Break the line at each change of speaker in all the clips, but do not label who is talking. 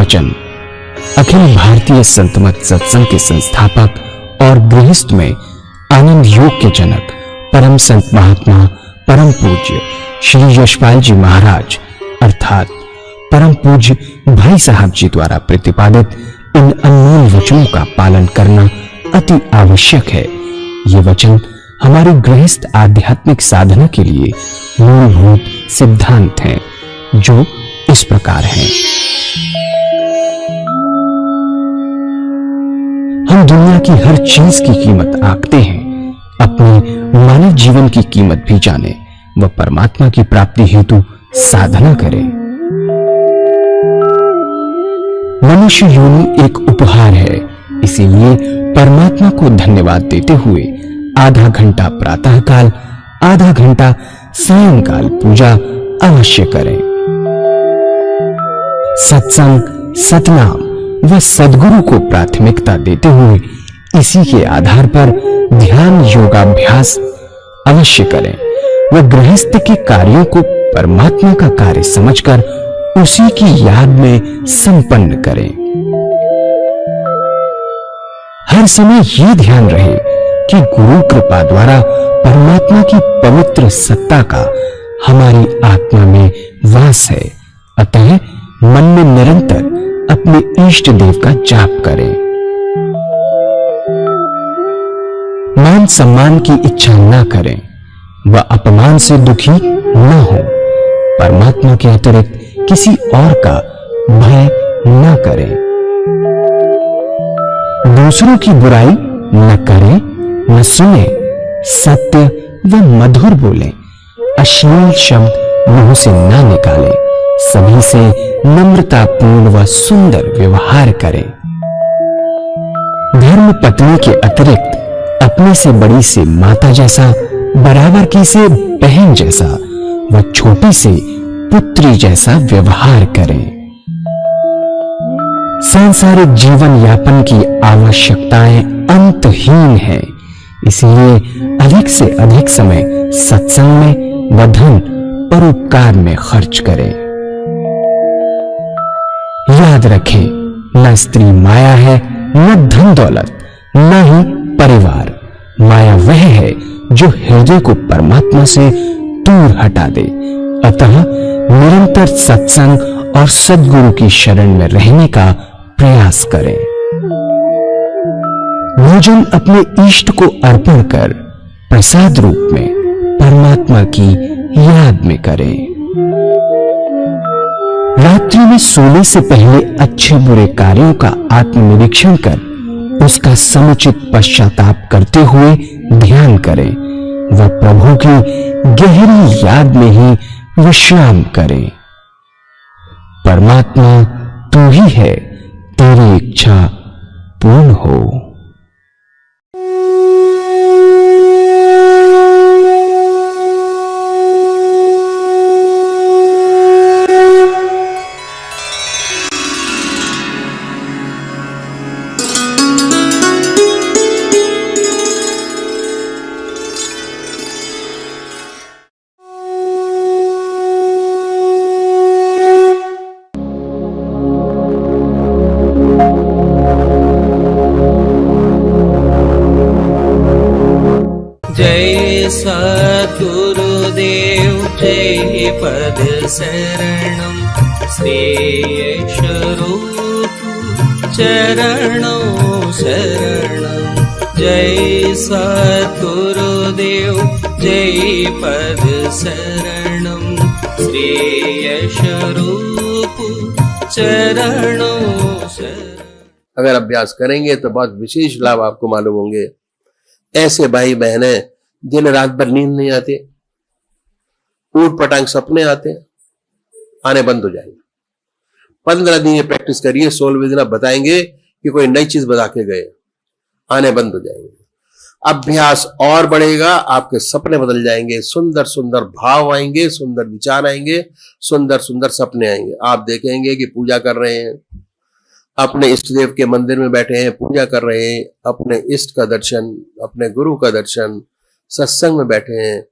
वचन अखिल भारतीय संत मत सत्संग के संस्थापक और गृहस्थ में आनंद योग के जनक परम संत महात्मा परम पूज्य श्री यशपाल जी महाराज अर्थात परम पूज्य भाई साहब जी द्वारा प्रतिपादित इन अनमोल वचनों का पालन करना अति आवश्यक है। ये वचन हमारी गृहस्थ आध्यात्मिक साधना के लिए मूलभूत सिद्धांत हैं, जो इस प्रकार हैं। हम दुनिया की हर चीज की कीमत आंकते हैं, अपने मानव जीवन की कीमत भी जाने व परमात्मा की प्राप्ति हेतु साधना करें। मनुष्य योनि एक उपहार है, इसीलिए परमात्मा को धन्यवाद देते हुए आधा घंटा प्रातःकाल, आधा घंटा सायंकाल पूजा अवश्य करें। सत्संग, सतनाम व सद्गुरु को प्राथमिकता देते हुए इसी के आधार पर ध्यान योगाभ्यास अवश्य करें व गृहस्थ के कार्यों को परमात्मा का कार्य समझकर उसी की याद में संपन्न करें। हर समय ये ध्यान रहे कि गुरु कृपा द्वारा परमात्मा की पवित्र सत्ता का हमारी आत्मा में वास है, अतः मन में निरंतर अपने इष्ट देव का जाप करें। मान सम्मान की इच्छा न करें व अपमान से दुखी न हो। परमात्मा के अतिरिक्त किसी और का भय न करें। दूसरों की बुराई न करें, न सुने, सत्य व मधुर बोलें, अश्लील शब्द मुंह से न निकालें, सभी से नम्रतापूर्ण व सुंदर व्यवहार करें। धर्म पत्नी के अतिरिक्त अपने से बड़ी से माता जैसा, बराबर की से बहन जैसा व छोटी से पुत्री जैसा व्यवहार करें। सांसारिक जीवन यापन की आवश्यकताएं अंतहीन है, इसलिए अधिक से अधिक समय सत्संग में व धन परोपकार में खर्च करें। याद रखें, न स्त्री माया है, न धन दौलत, न ही परिवार। माया वह है जो हृदय को परमात्मा से दूर हटा दे। अतः निरंतर सत्संग और सद्गुरु की शरण में रहने का प्रयास करें। भोजन अपने इष्ट को अर्पण कर प्रसाद रूप में परमात्मा की याद में करें। रात्रि में सोने से पहले अच्छे बुरे कार्यों का आत्मनिरीक्षण कर उसका समुचित पश्चाताप करते हुए ध्यान करें व प्रभु की गहरी याद में ही विश्राम करें। परमात्मा तू ही है, तेरी इच्छा पूर्ण हो।
जय सद्गुरुदेव जय पद शरणं श्रेयस्वरूप चरणों शरणं। जय सद्गुरुदेव जय पद शरणं श्रेयस्वरूप चरणों शरणं।
अगर अभ्यास करेंगे तो बहुत विशेष लाभ आपको मालूम होंगे। ऐसे भाई बहनें दिन रात भर नींद नहीं आती, ऊट पटांग सपने आते, आने बंद हो जाएंगे। 15 दिन ये प्रैक्टिस करिए, 16वें दिन आप बताएंगे कि कोई नई चीज बता के गए, आने बंद हो जाएंगे। अभ्यास और बढ़ेगा, आपके सपने बदल जाएंगे, सुंदर सुंदर भाव आएंगे, सुंदर विचार आएंगे, सुंदर सुंदर सपने आएंगे। आप देखेंगे कि पूजा कर रहे हैं, अपने इष्ट देव के मंदिर में बैठे हैं, पूजा कर रहे हैं, अपने इष्ट का दर्शन, अपने गुरु का दर्शन, सत्संग में बैठे हैं।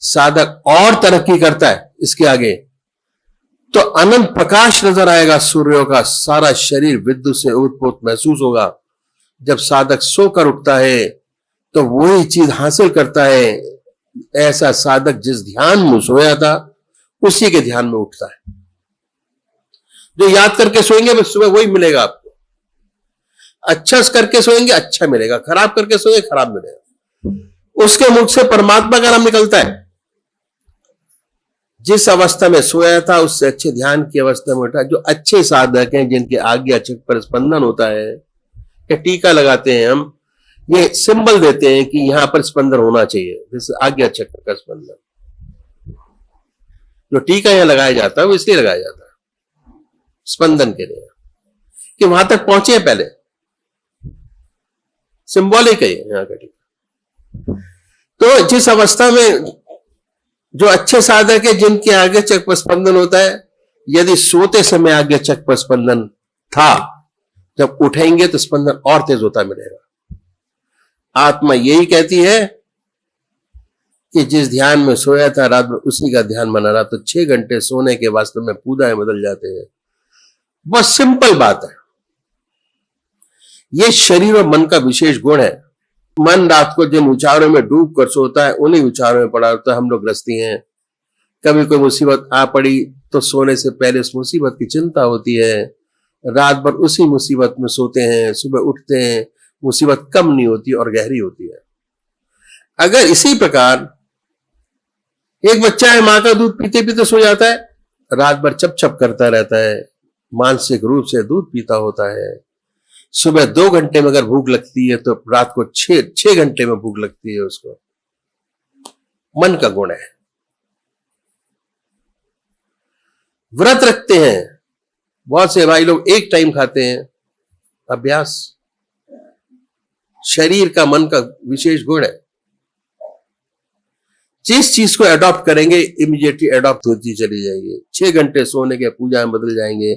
साधक और तरक्की करता है, इसके आगे तो अनंत प्रकाश नजर आएगा, सूर्यों का सारा शरीर विद्युत से उत्पोत महसूस होगा। जब साधक सोकर उठता है तो वही चीज हासिल करता है। ऐसा साधक जिस ध्यान में सोया था उसी के ध्यान में उठता है। जो याद करके सोएंगे बस सुबह वही मिलेगा आपको। अच्छा करके सोएंगे अच्छा मिलेगा, खराब करके सोएंगे खराब मिलेगा। उसके मुख से परमात्मा का नाम निकलता है। जिस अवस्था में सोया था उससे अच्छे ध्यान की अवस्था में उठा। जो अच्छे साधक हैं, जिनके आज्ञा चक्र पर स्पंदन होता है, या टीका लगाते हैं हम, ये सिंबल देते हैं कि यहां पर स्पंदन होना चाहिए, जैसे आज्ञा चक्र का स्पंदन। जो टीका यहां लगाया जाता है वो इसलिए लगाया जाता है स्पंदन के लिए, कि वहां तक पहुंचे पहले। सिंबॉलिक है यहां का टीका। तो जिस अवस्था में जो अच्छे साधक है, जिनके आगे चक्र पर स्पंदन होता है, यदि सोते समय आगे चक्र पर स्पंदन था, जब उठेंगे तो स्पंदन और तेज होता मिलेगा। आत्मा यही कहती है कि जिस ध्यान में सोया था रात में उसी का ध्यान बना रहा। तो 6 घंटे सोने के वास्तव में पूजाएं बदल जाते हैं। बहुत सिंपल बात है। यह शरीर और मन का विशेष गुण है। मन रात को जिन विचारों में डूब कर सोता है उन्हीं विचारों में पड़ा होता है। हम लोग ग्रस्ती हैं। कभी कोई मुसीबत आ पड़ी तो सोने से पहले उस मुसीबत की चिंता होती है। रात भर उसी मुसीबत में सोते हैं, सुबह उठते हैं, मुसीबत कम नहीं होती और गहरी होती है। अगर इसी प्रकार एक बच्चा है, मां का दूध पीते पीते सो जाता है, रात भर चप चप करता रहता है, मानसिक रूप से दूध पीता होता है। सुबह 2 घंटे में अगर भूख लगती है तो रात को 6 घंटे में भूख लगती है उसको। मन का गुण है। व्रत रखते हैं बहुत से भाई लोग, एक टाइम खाते हैं। अभ्यास शरीर का मन का विशेष गुण है। जिस चीज को अडॉप्ट करेंगे इमीडिएटली अडॉप्ट होती चली जाएगी। 6 घंटे सोने के पूजा में बदल जाएंगे।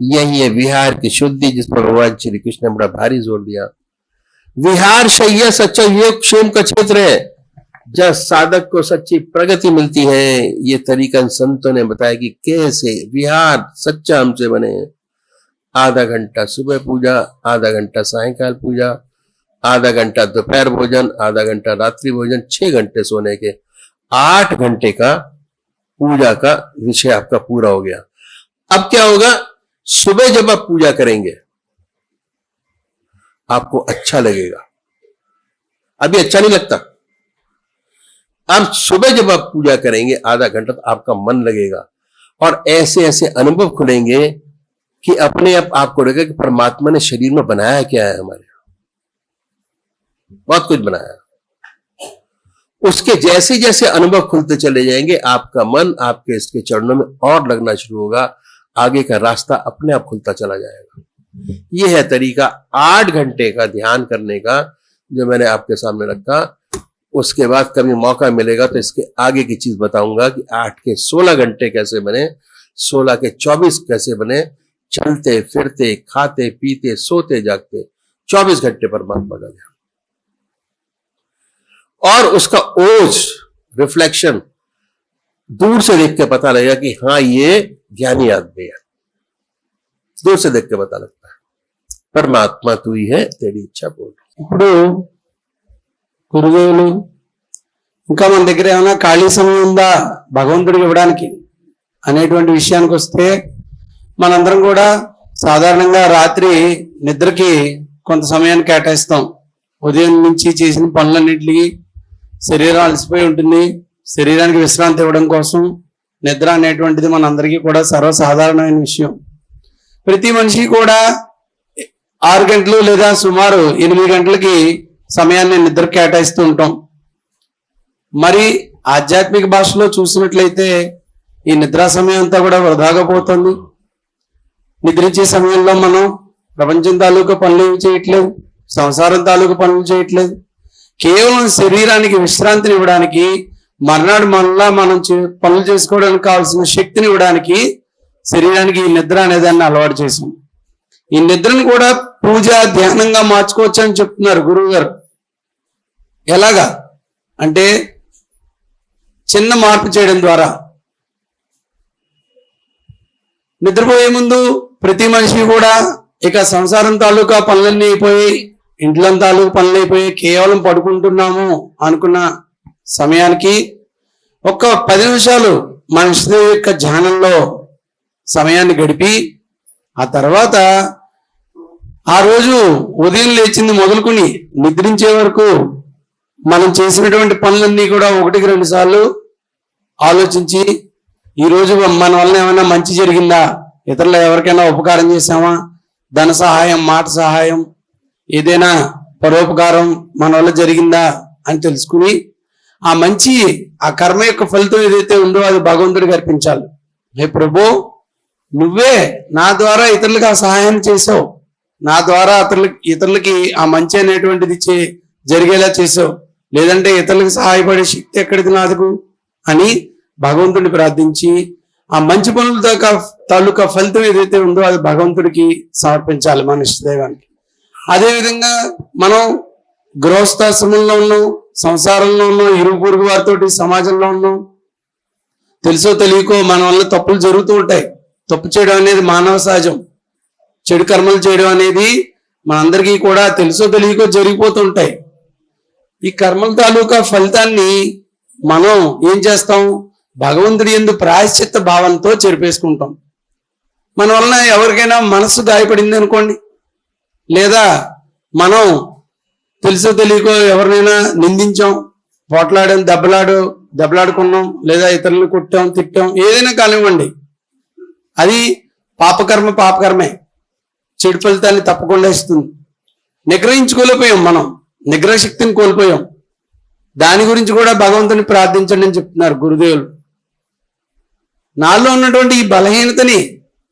यही है विहार की शुद्धि, जिस पर भगवान श्री कृष्ण ने बड़ा भारी जोर दिया। विहार शैया सच्चा योग क्षेम का क्षेत्र है, जहां साधक को सच्ची प्रगति मिलती है। ये तरीका संतों ने बताया कि कैसे विहार सच्चा हमसे बने। आधा घंटा सुबह पूजा, आधा घंटा सायंकाल पूजा, आधा घंटा दोपहर भोजन, आधा घंटा रात्रि भोजन, 6 घंटे सोने के, 8 घंटे का पूजा का विषय आपका पूरा हो गया। अब क्या होगा? सुबह जब आप पूजा करेंगे आपको अच्छा लगेगा। अभी अच्छा नहीं लगता। अब सुबह जब आप पूजा करेंगे आधा घंटा तो आपका मन लगेगा और ऐसे ऐसे अनुभव खुलेंगे कि अपने आप आपको लगेगा कि परमात्मा ने शरीर में बनाया क्या है। हमारे बहुत कुछ बनाया। उसके जैसे जैसे अनुभव खुलते चले जाएंगे आपका मन आपके इसके चरणों में और लगना शुरू होगा। आगे का रास्ता अपने आप खुलता चला जाएगा। यह है तरीका 8 घंटे का ध्यान करने का, जो मैंने आपके सामने रखा। उसके बाद कभी मौका मिलेगा तो इसके आगे की चीज बताऊंगा कि 8 के 16 घंटे कैसे बने, 16 के 24 कैसे बने। चलते फिरते खाते पीते सोते जागते 24 घंटे परमात्मा का ध्यान, और उसका ओज रिफ्लेक्शन दूर से देख के पता लगेगा कि हाँ ये ध्यानी आदमी है। दूर से देख के पता लगता है परमात्मा तू ही है, तेरी इच्छा बोल।
ఇప్పుడు గురుదేవులు ఇంకా మన దగ్గర ఏమైనా ఖాళీ సమయం ఉందా భగవంతుడికి ఇవ్వడానికి అనేటువంటి విషయానికి వస్తే, మనందరం కూడా సాధారణంగా రాత్రి నిద్రకి కొంత సమయాన్ని కేటాయిస్తాం. ఉదయం నుంచి చేసిన పనులన్నింటికి శరీరం అలసిపోయి ఉంటుంది. శరీరానికి విశ్రాంతి ఇవ్వడం కోసం నిద్ర అనేటువంటిది మనందరికీ కూడా సర్వసాధారణమైన విషయం. ప్రతి మనిషి కూడా 6 గంటలు లేదా సుమారు 8 గంటలకి సమయాన్ని నిద్ర కేటాయిస్తూ ఉంటాం. మరి ఆధ్యాత్మిక భాషలో చూసినట్లయితే ఈ నిద్రా సమయం అంతా కూడా వృధాగా పోతుంది. నిద్రించే సమయంలో మనం ప్రపంచం తాలూకా పనులు ఏమి చేయట్లేదు, సంసారం తాలూకా పనులు చేయట్లేదు. కేవలం శరీరానికి విశ్రాంతిని ఇవ్వడానికి, మర్నాడు మనలా మనం పనులు చేసుకోవడానికి కావాల్సిన శక్తిని ఇవ్వడానికి శరీరానికి ఈ నిద్ర అనేదాన్ని అలవాటు చేసాం. ఈ నిద్రను కూడా పూజ ధ్యానంగా మార్చుకోవచ్చు అని చెప్తున్నారు గురువు గారు. ఎలాగా అంటే చిన్న మార్పు చేయడం ద్వారా నిద్రపోయే ముందు ప్రతి మనిషి కూడా ఇక సంసారం తాలూకా పనులన్నీ అయిపోయి, ఇంట్లో తాలూకా పనులు అయిపోయి కేవలం పడుకుంటున్నాము అనుకున్న సమయానికి ఒక్క 10 నిమిషాలు మన ఇష్టదేవి యొక్క ధ్యానంలో సమయాన్ని గడిపి, ఆ తర్వాత ఆ రోజు ఉదయం లేచింది మొదలుకుని నిద్రించే వరకు మనం చేసినటువంటి పనులన్నీ కూడా 1-2 సార్లు ఆలోచించి, ఈ రోజు మన వల్ల ఏమైనా మంచి జరిగిందా, ఇతరులు ఎవరికైనా ఉపకారం చేశామా, ధన సహాయం, మాట సహాయం, ఏదైనా పరోపకారం మన వల్ల జరిగిందా అని తెలుసుకుని, ఆ మంచి ఆ కర్మ యొక్క ఫలితం ఏదైతే ఉందో అది భగవంతుడికి అర్పించాలి. హే ప్రభు, నువ్వే నా ద్వారా ఇతరులకు ఆ సహాయం చేసావు, నా ద్వారా ఇతరులకి ఆ మంచి అనేటువంటిది జరిగేలా చేసావు, లేదంటే ఇతరులకు సహాయపడే శక్తి ఎక్కడిది నాదుకు అని భగవంతుడిని ప్రార్థించి, ఆ మంచి పనుల తాలూకా ఫలితం ఏదైతే ఉందో అది భగవంతుడికి సమర్పించాలి మన ఇష్టదైవానికి. అదేవిధంగా మనం గృహస్థాశ్రమంలో ఉన్నాం, సంసారంలో ఉన్నాం, ఇరుగు పొరుగు వారితో సమాజంలో ఉన్నాం, తెలుసో తెలియకో మన వల్ల తప్పులు జరుగుతూ ఉంటాయి. తప్పు చేయడం అనేది మానవ సహజం. చెడు కర్మలు చేయడం అనేది మనందరికీ కూడా తెలుసో తెలియకో జరిగిపోతూ ఉంటాయి. ఈ కర్మల తాలూకా ఫలితాన్ని మనం ఏం చేస్తాం, భగవంతుడి యందు ప్రాయశ్చిత్త భావంతో చెరిపేసుకుంటాం. మన వలన ఎవరికైనా మనసు గాయపడింది అనుకోండి, లేదా మనం తెలుసో తెలియకో ఎవరినైనా నిందించాం, పోట్లాడాం, దెబ్బలాడుకున్నాం, లేదా ఇతరులను కొట్టాం, తిట్టాం, ఏదైనా కానివ్వండి, అది పాపకర్మే, చెడు ఫలితాన్ని తప్పకుండా ఇస్తుంది. నిగ్రహించుకోలేకపోయాం, మనం నిగ్రహ శక్తిని కోల్పోయాం. దాని గురించి కూడా భగవంతుని ప్రార్థించండి అని చెప్తున్నారు గురుదేవులు. నాలో ఉన్నటువంటి ఈ బలహీనతని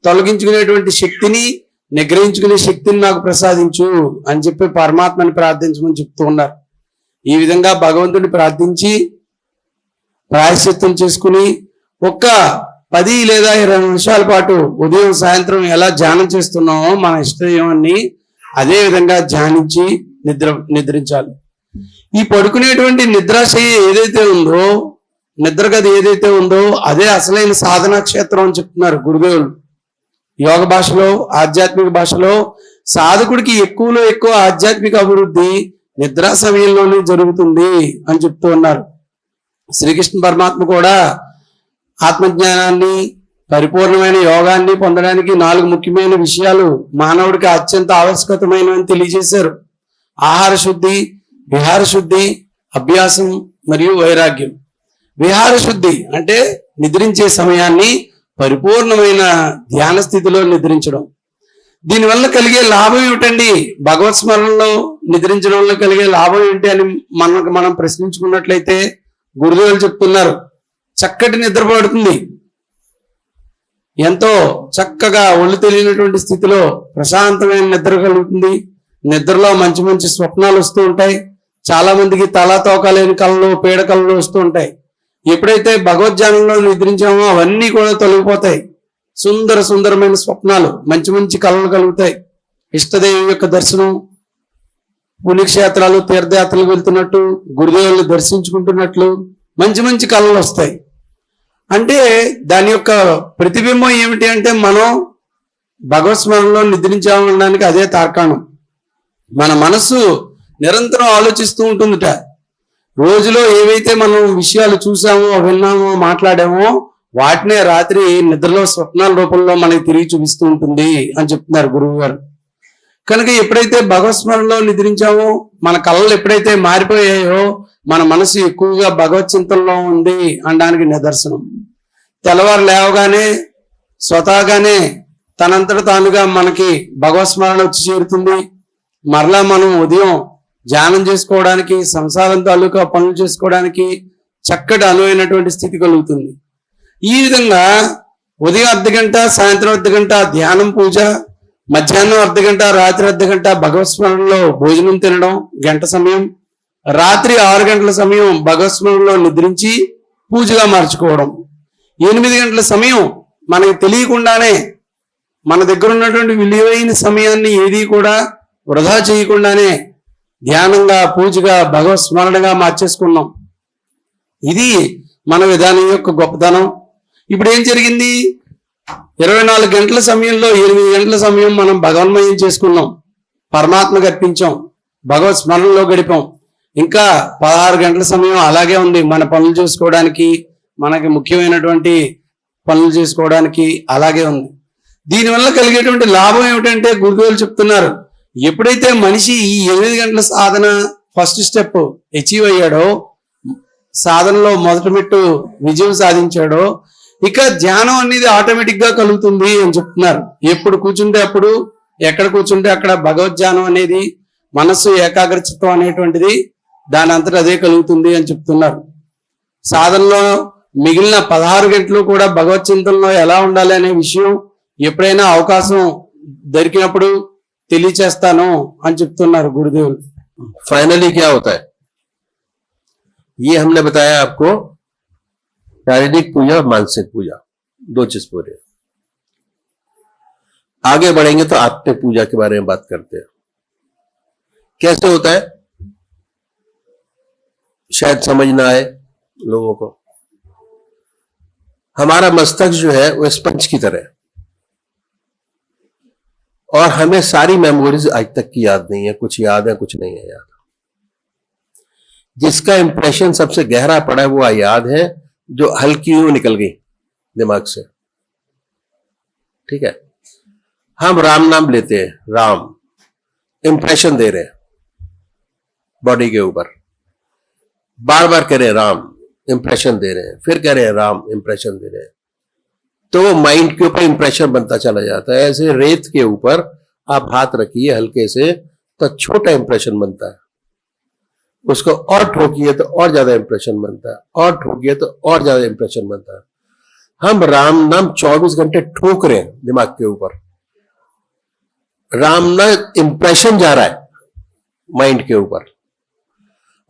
తొలగించుకునేటువంటి శక్తిని, నిగ్రహించుకునే శక్తిని నాకు ప్రసాదించు అని చెప్పి పరమాత్మని ప్రార్థించమని చెప్తూ ఉన్నారు. ఈ విధంగా భగవంతుని ప్రార్థించి ప్రాయశ్చిత్తం చేసుకుని ఒక్క 10 లేదా 20 నిమిషాల పాటు ఉదయం సాయంత్రం ఎలా ధ్యానం చేస్తున్నామో మన ఇష్టదైవాన్ని అదే విధంగా ధ్యానించి నిద్రించాలి. ఈ పడుకునేటువంటి నిద్రాశయ ఏదైతే ఉందో, నిద్ర గది ఏదైతే ఉందో అదే అసలైన సాధనా క్షేత్రం అని చెప్తున్నారు గురుదేవులు. యోగ భాషలో, ఆధ్యాత్మిక భాషలో సాధకుడికి ఎక్కువలో ఎక్కువ ఆధ్యాత్మిక అభివృద్ధి నిద్రా సమయంలోనే జరుగుతుంది అని చెప్తూ ఉన్నారు. శ్రీకృష్ణ పరమాత్మ కూడా ఆత్మజ్ఞానాన్ని, పరిపూర్ణమైన యోగాన్ని పొందడానికి 4 ముఖ్యమైన విషయాలు మానవుడికి అత్యంత ఆవశ్యకతమైనవని తెలియజేశారు. ఆహార శుద్ధి, విహార శుద్ధి, అభ్యాసం మరియు వైరాగ్యం. విహార శుద్ధి అంటే నిద్రించే సమయాన్ని పరిపూర్ణమైన ధ్యాన స్థితిలో నిద్రించడం. దీనివల్ల కలిగే లాభం ఏమిటండి, భగవత్ స్మరణలో నిద్రించడం వల్ల కలిగే లాభం ఏంటి అని మనం ప్రశ్నించుకున్నట్లయితే గురుదేవులు చెప్తున్నారు, చక్కటి నిద్ర పడుతుంది. ఎంతో చక్కగా ఒళ్ళు తెలియనటువంటి స్థితిలో ప్రశాంతమైన నిద్ర కలుగుతుంది. నిద్రలో మంచి మంచి స్వప్నాలు వస్తూ ఉంటాయి. చాలా మందికి తలా తోకాలేని కళలు, పీడ కళలు వస్తూ ఉంటాయి. ఎప్పుడైతే భగవద్ధ్యానంలో నిద్రించామో అవన్నీ కూడా తొలగిపోతాయి. సుందరమైన స్వప్నాలు, మంచి మంచి కళలు కలుగుతాయి. ఇష్టదేవి యొక్క దర్శనం, పుణ్యక్షేత్రాలు, తీర్థయాత్రలు వెళ్తున్నట్టు, గురుదేవులను దర్శించుకుంటున్నట్లు మంచి మంచి కళలు వస్తాయి. అంటే దాని యొక్క ప్రతిబింబం ఏమిటి అంటే మనం భగవత్ స్మరణలో నిద్రించామనడానికి అదే తార్కాణం. మన మనస్సు నిరంతరం ఆలోచిస్తూ ఉంటుందిట. రోజులో ఏవైతే మనం విషయాలు చూసామో, విన్నామో, మాట్లాడామో వాటినే రాత్రి నిద్రలో స్వప్నాల రూపంలో మనకి తిరిగి చూపిస్తూ ఉంటుంది అని చెప్తున్నారు గురువు గారు. కనుక ఎప్పుడైతే భగవత్ స్మరణలో నిద్రించామో, మన కళలు ఎప్పుడైతే మారిపోయాయో, మన మనసు ఎక్కువగా భగవత్ చింతనలో ఉంది అనడానికి నిదర్శనం. తెల్లవారు లేవగానే స్వతహాగానే తనంతట తానుగా మనకి భగవత్ స్మరణ వచ్చి చేరుతుంది. మరలా మనం ఉదయం ధ్యానం చేసుకోవడానికి, సంసారం తాలూకా పనులు చేసుకోవడానికి చక్కటి అనువైనటువంటి స్థితి కలుగుతుంది. ఈ విధంగా ఉదయం అర్ధగంట, సాయంత్రం అర్ధగంట ధ్యానం, పూజ, మధ్యాహ్నం అర్ధగంట, రాత్రి అర్ధగంట భగవత్ స్మరణలో భోజనం తినడం, గంట సమయం, రాత్రి 6 గంటల సమయం భగవత్ స్మరణలో నిద్రించి పూజగా మార్చుకోవడం, 8 గంటల సమయం మనకి తెలియకుండానే మన దగ్గర ఉన్నటువంటి విలువైన సమయాన్ని ఏది కూడా వృధా చేయకుండానే ధ్యానంగా, పూజగా, భగవత్ స్మరణగా మార్చేసుకున్నాం. ఇది మన విధానం యొక్క గొప్పతనం. ఇప్పుడు ఏం జరిగింది, 24 గంటల సమయంలో 8 గంటల సమయం మనం భగవన్మయం చేసుకున్నాం, పరమాత్మకు అర్పించాం, భగవత్ స్మరణలో గడిపాం. ఇంకా 16 గంటల సమయం అలాగే ఉంది మన పనులు చేసుకోవడానికి, మనకి ముఖ్యమైనటువంటి పనులు చేసుకోవడానికి అలాగే ఉంది. దీనివల్ల కలిగేటువంటి లాభం ఏమిటంటే గురుదేవులు చెప్తున్నారు, ఎప్పుడైతే మనిషి ఈ 8 గంటల సాధన ఫస్ట్ స్టెప్ అచీవ్ అయ్యాడో, సాధనలో మొదటి మెట్టు విజయం సాధించాడో, ఇక ధ్యానం అనేది ఆటోమేటిక్ గా కలుగుతుంది అని చెప్తున్నారు. ఎప్పుడు కూర్చుంటే అప్పుడు, ఎక్కడ కూర్చుంటే అక్కడ భగవద్ ధ్యానం అనేది, మనస్సు ఏకాగ్రచిత్తం అనేటువంటిది దాని అంతటా అదే కలుగుతుంది అని చెప్తున్నారు. సాధనలో మిగిలిన 16 గంటలు కూడా భగవత్ చింతనలో ఎలా ఉండాలి అనే విషయం ఎప్పుడైనా అవకాశం దొరికినప్పుడు తెలియచేస్తాను అని చెప్తున్నారు గురుదేవులు.
फाइनली क्या होता है, ये हमने बताया आपको, शारीरिक पूजा और मानसिक पूजा, 2 चीज पूरे. आगे बढ़ेंगे तो आत्मिक पूजा के बारे में बात करते हैं. कैसे होता है शायद समझ ना आए लोगों को. हमारा मस्तक जो है वो स्पंज की तरह है, और हमें सारी मेमोरीज आज तक की याद नहीं है, कुछ याद है कुछ नहीं है याद. जिसका इंप्रेशन सबसे गहरा पड़ा है वो याद है, जो हल्की यूं निकल गई दिमाग से. ठीक है, हम राम नाम लेते हैं, राम इंप्रेशन दे रहे हैं बॉडी के ऊपर, बार बार कह रहे हैं राम, इंप्रेशन दे रहे हैं, फिर कह रहे हैं राम, इंप्रेशन दे रहे हैं. तो वो माइंड के ऊपर इंप्रेशन बनता चला जाता है. ऐसे रेत के ऊपर आप हाथ रखिए हल्के से तो छोटा इंप्रेशन बनता है, उसको और ठोकिए तो और ज्यादा इंप्रेशन बनता है, और ठोकिए तो और ज्यादा इंप्रेशन बनता है. हम राम नाम 24 घंटे ठोक रहे हैं दिमाग के ऊपर, राम नाम इंप्रेशन जा रहा है माइंड के ऊपर.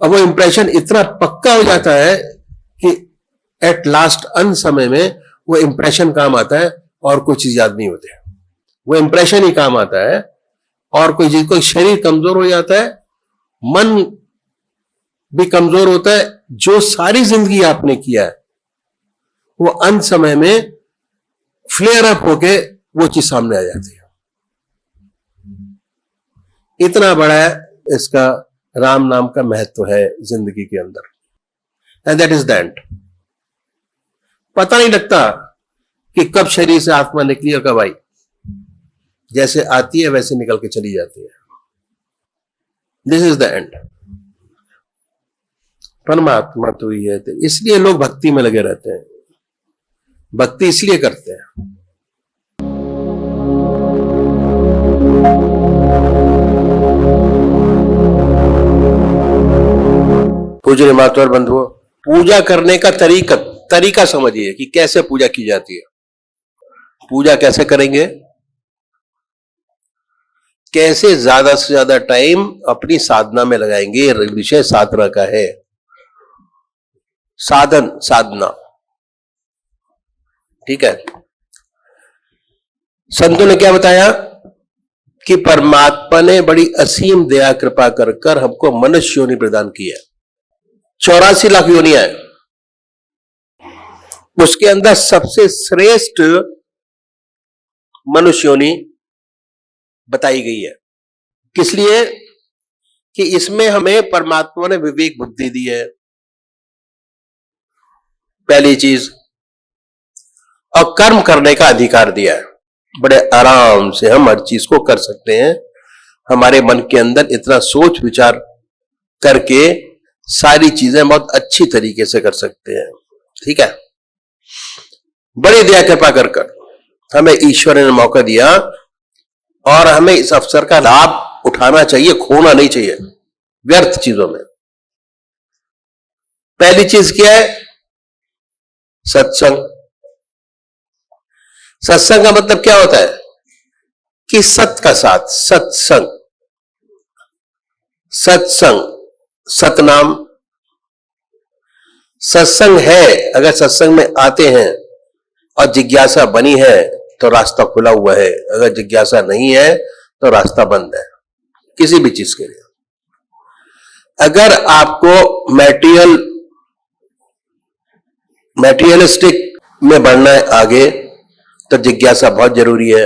अब वो इंप्रेशन इतना पक्का हो जाता है कि एट लास्ट अंत समय में वो इंप्रेशन काम आता है और कोई चीज याद नहीं होती. वो इंप्रेशन ही काम आता है, और कोई चीज, कोई शरीर कमजोर हो जाता है, मन भी कमजोर होता है. जो सारी जिंदगी आपने किया है वो अंत समय में फ्लेयर अप होके वो चीज सामने आ जाती है. इतना बड़ा है इसका राम नाम का महत्व है जिंदगी के अंदर. And that is the end. पता नहीं लगता कि कब शरीर से आत्मा निकली और कब आई. जैसे आती है वैसे निकल के चली जाती है. This is the end. परमात्मा तो ही है. इसलिए लोग भक्ति में लगे रहते हैं, भक्ति इसलिए करते हैं. पूज्य मातवर बंधुओं, पूजा करने का तरीका समझिए कि कैसे पूजा की जाती है. पूजा कैसे करेंगे, कैसे ज्यादा से ज्यादा टाइम अपनी साधना में लगाएंगे. विषय साधना का है, साधना. ठीक है. संतों ने क्या बताया कि परमात्मा ने बड़ी असीम दया कृपा कर हमको मनुष्य योनि प्रदान की है. 84 लाख योनियां है. उसके अंदर सबसे श्रेष्ठ मनुष्य योनि बताई गई है. किस लिए? कि इसमें हमें परमात्मा ने विवेक बुद्धि दी है, पहली चीज, और कर्म करने का अधिकार दिया है. बड़े आराम से हम हर चीज को कर सकते हैं. हमारे मन के अंदर इतना सोच विचार करके सारी चीजें बहुत अच्छी तरीके से कर सकते हैं. ठीक है. बड़ी दया कृपा कर हमें ईश्वर ने मौका दिया, और हमें इस अवसर का लाभ उठाना चाहिए, खोना नहीं चाहिए व्यर्थ चीजों में. पहली चीज क्या है? सत्संग. सत्संग का मतलब क्या होता है? कि सत का साथ, सत्संग, सत्संग, सतनाम. सत्संग है, अगर सत्संग में आते हैं और जिज्ञासा बनी है तो रास्ता खुला हुआ है. अगर जिज्ञासा नहीं है तो रास्ता बंद है किसी भी चीज के लिए. अगर आपको मटेरियलिस्टिक में बढ़ना है आगे, तो जिज्ञासा बहुत जरूरी है।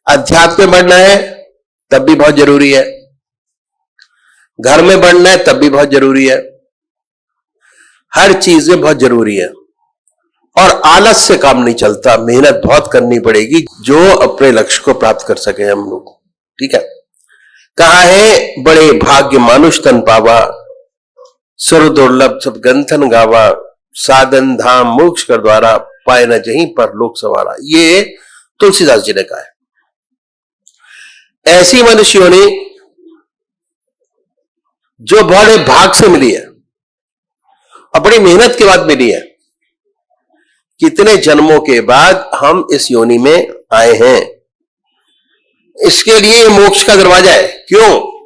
अध्यात्म में बढ़ना है तब भी बहुत जरूरी है। घर में बढ़ना है तब भी बहुत जरूरी है। हर चीज में बहुत जरूरी है। और आलस से काम नहीं चलता, मेहनत बहुत करनी पड़ेगी जो अपने लक्ष्य को प्राप्त कर सके हम लोग। ठीक है। कहा है बड़े भाग्य मानुष तन पावा, सुर दुर्लभ सब ग्रंथन गावा, साधन धाम मोक्ष कर द्वारा, पाए न जहीं पर लोक सवारा। ये तुलसीदास जी ने कहा है। ऐसी मनुष्यों ने जो बड़े भाग से मिली है और बड़ी मेहनत के बाद मिली है। कितने जन्मों के बाद हम इस योनि में आए हैं, इसके लिए मोक्ष का दरवाजा है। क्यों?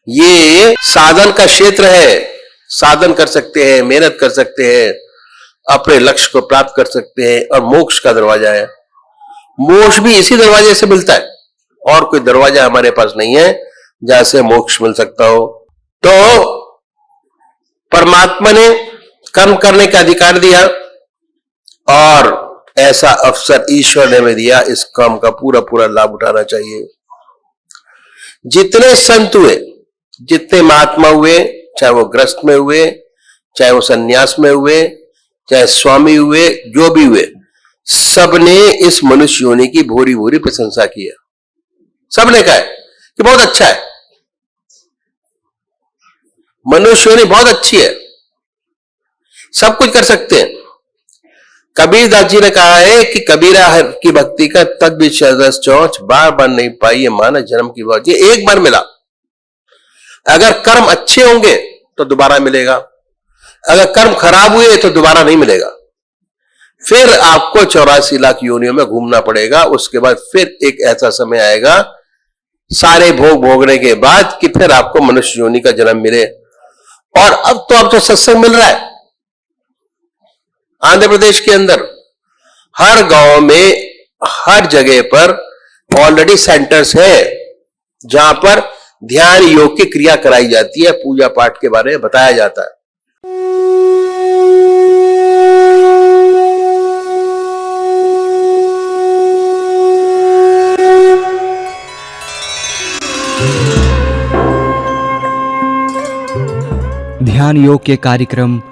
ये साधन का क्षेत्र है। साधन कर सकते हैं, मेहनत कर सकते हैं, अपने लक्ष्य को प्राप्त कर सकते हैं और मोक्ष का दरवाजा है। मोक्ष भी इसी दरवाजे से मिलता है, और कोई दरवाजा हमारे पास नहीं है जहां से मोक्ष मिल सकता हो। तो परमात्मा ने कर्म करने का अधिकार दिया और ऐसा अवसर ईश्वर ने हमें दिया, इस काम का पूरा पूरा लाभ उठाना चाहिए। जितने संत हुए, जितने महात्मा हुए, चाहे वो ग्रस्त में हुए, चाहे वो सन्यास में हुए, चाहे स्वामी हुए, जो भी हुए, सबने इस मनुष्य योनि की भूरी भूरी प्रशंसा की है। सबने कहा है कि बहुत अच्छा है, मनुष्य योनि बहुत अच्छी है, सब कुछ कर सकते हैं। कबीरदास जी ने कहा है कि कबीरा की भक्ति का तक भी शरदस चौंच, बार बार नहीं पाई ये माना जन्म की बात। ये एक बार मिला। अगर कर्म अच्छे होंगे तो दोबारा मिलेगा, अगर कर्म खराब हुए तो दोबारा नहीं मिलेगा। फिर आपको 84 लाख योनियों में घूमना पड़ेगा। उसके बाद फिर एक ऐसा समय आएगा सारे भोग भोगने के बाद कि फिर आपको मनुष्य योनि का जन्म मिले। और अब तो सत्संग मिल रहा है आंध्र प्रदेश के अंदर, हर गांव में, हर जगह पर ऑलरेडी सेंटर्स है जहां पर ध्यान योग की क्रिया कराई जाती है, पूजा पाठ के बारे में बताया जाता है।
ध्यान योग के कार्यक्रम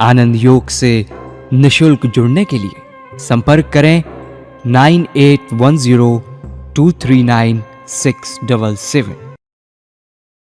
आनंद योग से निशुल्क जुड़ने के लिए संपर्क करें 9810239677।